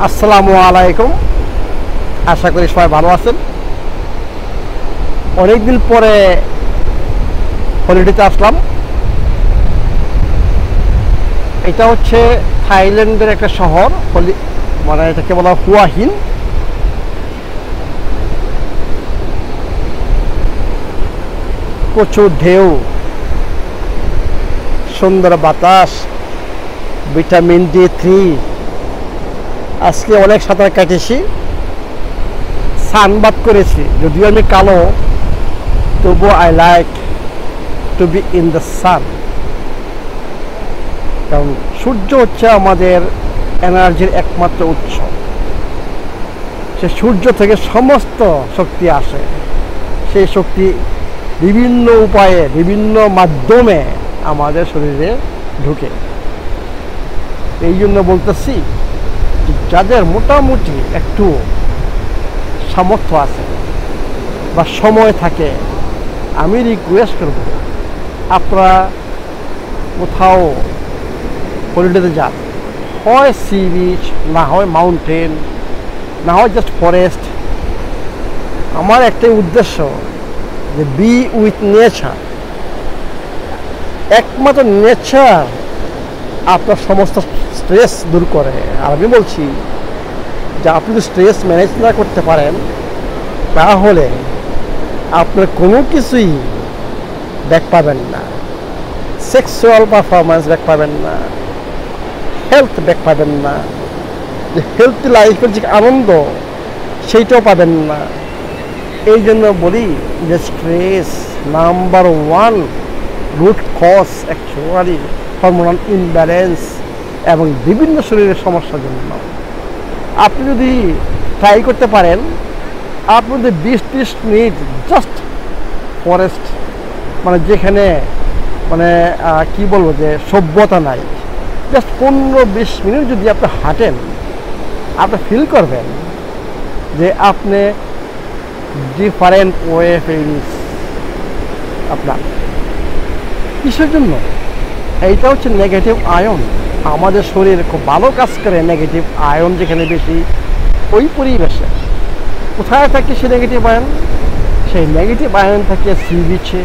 আসসালামু আলাইকুম। আশা করি সবাই ভালো আছেন। অনেকদিন পরে হলিডেতে আসলাম। এটা হচ্ছে থাইল্যান্ডের একটা শহর, মানে এটাকে বলা হয় হুয়া হিন। প্রচুর ঢেউ, সুন্দর বাতাস, ভিটামিন D3। আজকে অনেক সাঁতার কাটেছি, সানবাথ করেছি। যদিও আমি কালো, তবুও I like to be in the sun. কারণ সূর্য হচ্ছে আমাদের এনার্জির একমাত্র উৎস। সে সূর্য থেকে সমস্ত শক্তি আসে। সেই শক্তি বিভিন্ন উপায়ে, বিভিন্ন মাধ্যমে আমাদের শরীরে ঢুকে। এই জন্য বলতেছি, যাদের মোটামুটি একটু সামর্থ্য আছে বা সময় থাকে, আমি রিকোয়েস্ট করব আপনারা কোথাও হলিডেতে যান। হয় সি বিচ, না হয় মাউন্টেন, না হয় জাস্ট ফরেস্ট। আমার একটাই উদ্দেশ্য যে বি উইথ নেচার। একমাত্র নেচার আপনার সমস্ত স্ট্রেস দূর করে। আর আমি বলছি যে আপনি যদি স্ট্রেস ম্যানেজ না করতে পারেন, তাহলে আপনার কোনো কিছুই ব্যাক পাবেন না। সেক্সুয়াল পারফরমেন্স ব্যাক পাবেন না, হেলথ ব্যাক পাবেন না, যে হেলথি লাইফের যে আনন্দ সেইটাও পাবেন না। এই জন্য বলি যে stress number 1 root cause actually hormonal imbalance এবং বিভিন্ন শরীরের সমস্যার জন্য। আপনি যদি ট্রাই করতে পারেন, আপনি যদি 20-30 মিনিট জাস্ট ফরেস্ট, মানে যেখানে মানে কি বলবো যে সভ্যতা নাই, জাস্ট 15-20 মিনিট যদি আপনি হাঁটেন, আপনি ফিল করবেন যে আপনি ডিফারেন্ট ওয়ে ফিলিংস আপনার। কিসের জন্য? এইটা হচ্ছে নেগেটিভ আয়ন। আমাদের শরীর খুব ভালো কাজ করে নেগেটিভ আয়ন যেখানে বেশি, ওই পরিবেশে। কোথায় থাকে সেই নেগেটিভ আয়ন? সেই নেগেটিভ আয়ন থাকে সি বিচে,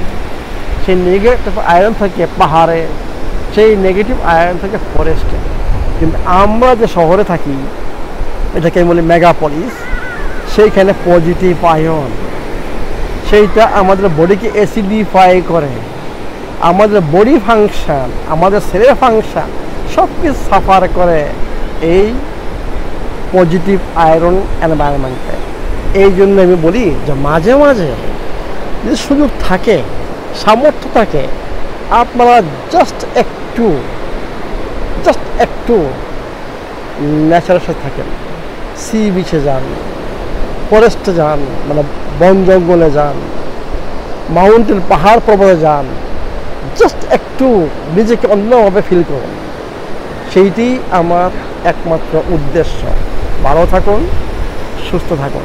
সেই নেগেটিভ আয়ন থাকে পাহাড়ে, সেই নেগেটিভ আয়ন থাকে ফরেস্টে। কিন্তু আমরা যে শহরে থাকি, এটাকে বলি মেগাপলিস, সেইখানে পজিটিভ আয়ন, সেইটা আমাদের বডিকে অ্যাসিডিফাই করে। আমাদের বডি ফাংশন, আমাদের সেলের ফাংশন সব কিছু সাফার করে এই পজিটিভ আয়রন এনভায়রনমেন্টে। এই জন্য আমি বলি যে মাঝে মাঝে যদি সুযোগ থাকে, সামর্থ্য থাকে, আপনারা জাস্ট একটু ন্যাচারের সাথে থাকেন। সি বিচে যান, ফরেস্টে যান, মানে বন জঙ্গলে যান, মাউন্টেন পাহাড় পর্বতে যান, জাস্ট একটু নিজেকে অন্যভাবে ফিল করুন। সেইটি আমার একমাত্র উদ্দেশ্য। ভালো থাকুন, সুস্থ থাকুন।